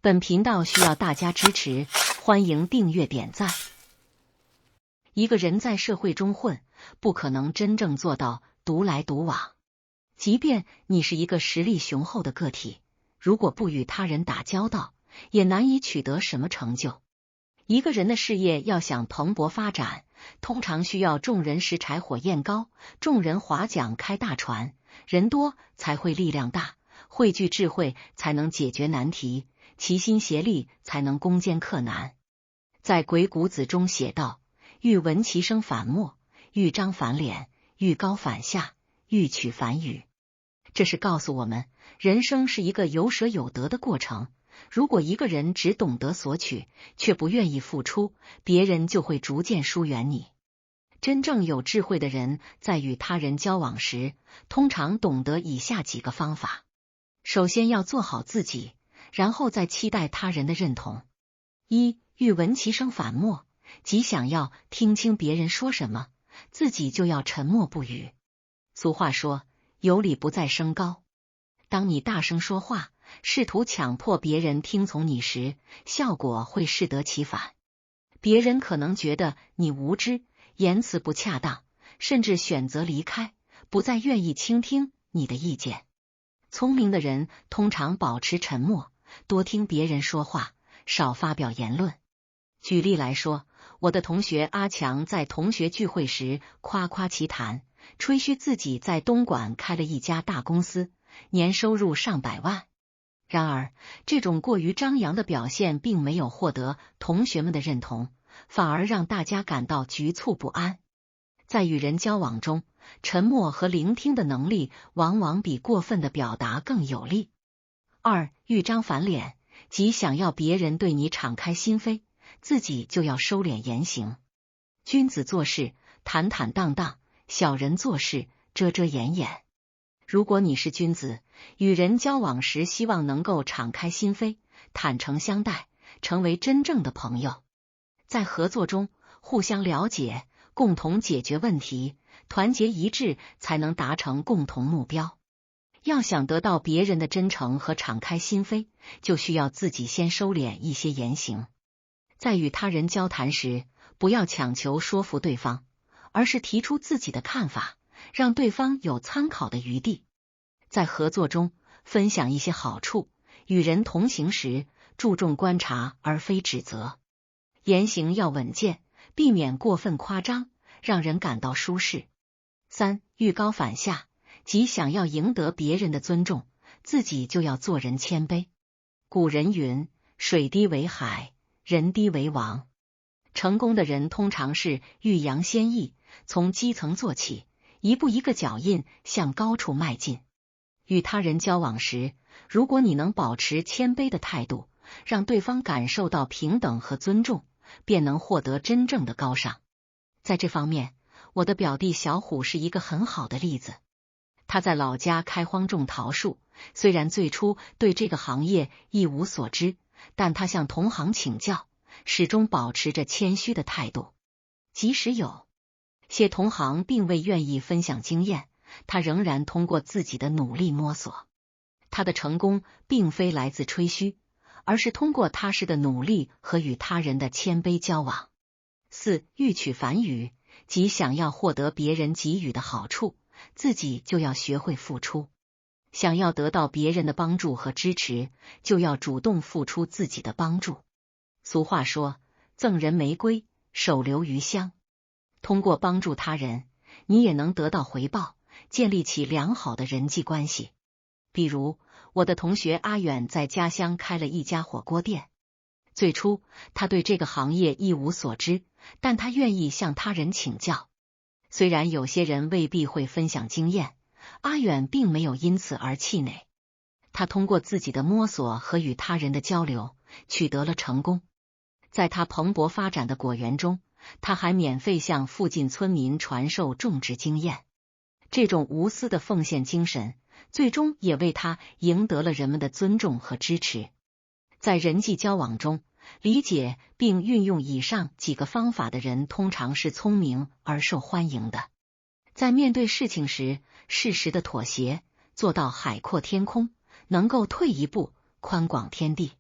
本频道需要大家支持，欢迎订阅点赞。一个人在社会中混，不可能真正做到独来独往。即便你是一个实力雄厚的个体，如果不与他人打交道，也难以取得什么成就。一个人的事业要想蓬勃发展，通常需要众人拾柴火焰高，众人划桨开大船，人多才会力量大，汇聚智慧才能解决难题，齐心协力才能攻坚克难。在《鬼谷子》中写道：欲闻其声反默，欲张反敛，欲高反下，欲取反予。这是告诉我们，人生是一个有舍有得的过程。如果一个人只懂得索取，却不愿意付出，别人就会逐渐疏远你。真正有智慧的人，在与他人交往时，通常懂得以下几个方法。首先要做好自己，然后再期待他人的认同。一、欲闻其声反默，即想要听清别人说什么，自己就要沉默不语。俗话说，有理不在声高。当你大声说话，试图强迫别人听从你时，效果会适得其反。别人可能觉得你无知，言辞不恰当，甚至选择离开，不再愿意倾听你的意见。聪明的人通常保持沉默，多听别人说话，少发表言论。举例来说，我的同学阿强在同学聚会时夸夸其谈，吹嘘自己在东莞开了一家大公司，年收入上百万。然而，这种过于张扬的表现并没有获得同学们的认同，反而让大家感到局促不安。在与人交往中，沉默和聆听的能力往往比过分的表达更有力。二、欲张反敛，即想要别人对你敞开心扉，自己就要收敛言行。君子做事坦坦荡荡，小人做事遮遮掩掩。如果你是君子，与人交往时希望能够敞开心扉，坦诚相待，成为真正的朋友。在合作中，互相了解，共同解决问题，团结一致，才能达成共同目标。要想得到别人的真诚和敞开心扉，就需要自己先收敛一些言行。在与他人交谈时，不要强求说服对方，而是提出自己的看法，让对方有参考的余地。在合作中，分享一些好处，与人同行时，注重观察而非指责。言行要稳健，避免过分夸张，让人感到舒适。三、欲高反下，即想要赢得别人的尊重，自己就要做人谦卑。古人云：水低为海，人低为王。成功的人通常是欲扬先抑，从基层做起，一步一个脚印向高处迈进。与他人交往时，如果你能保持谦卑的态度，让对方感受到平等和尊重，便能获得真正的高尚。在这方面，我的表弟小虎是一个很好的例子。他在老家开荒种桃树，虽然最初对这个行业一无所知，但他向同行请教，始终保持着谦虚的态度。即使有些同行并未愿意分享经验，他仍然通过自己的努力摸索。他的成功并非来自吹嘘，而是通过踏实的努力和与他人的谦卑交往。四、欲取反予，即想要获得别人给予的好处，自己就要学会付出。想要得到别人的帮助和支持，就要主动付出自己的帮助。俗话说，赠人玫瑰，手留余香。通过帮助他人，你也能得到回报，建立起良好的人际关系。比如，我的同学阿远在家乡开了一家火锅店。最初，他对这个行业一无所知，但他愿意向他人请教。虽然有些人未必会分享经验，阿远并没有因此而气馁。他通过自己的摸索和与他人的交流，取得了成功。在他蓬勃发展的果园中，他还免费向附近村民传授种植经验。这种无私的奉献精神，最终也为他赢得了人们的尊重和支持。在人际交往中，理解并运用以上几个方法的人，通常是聪明而受欢迎的。在面对事情时，适时的妥协，做到海阔天空，能够退一步，宽广天地。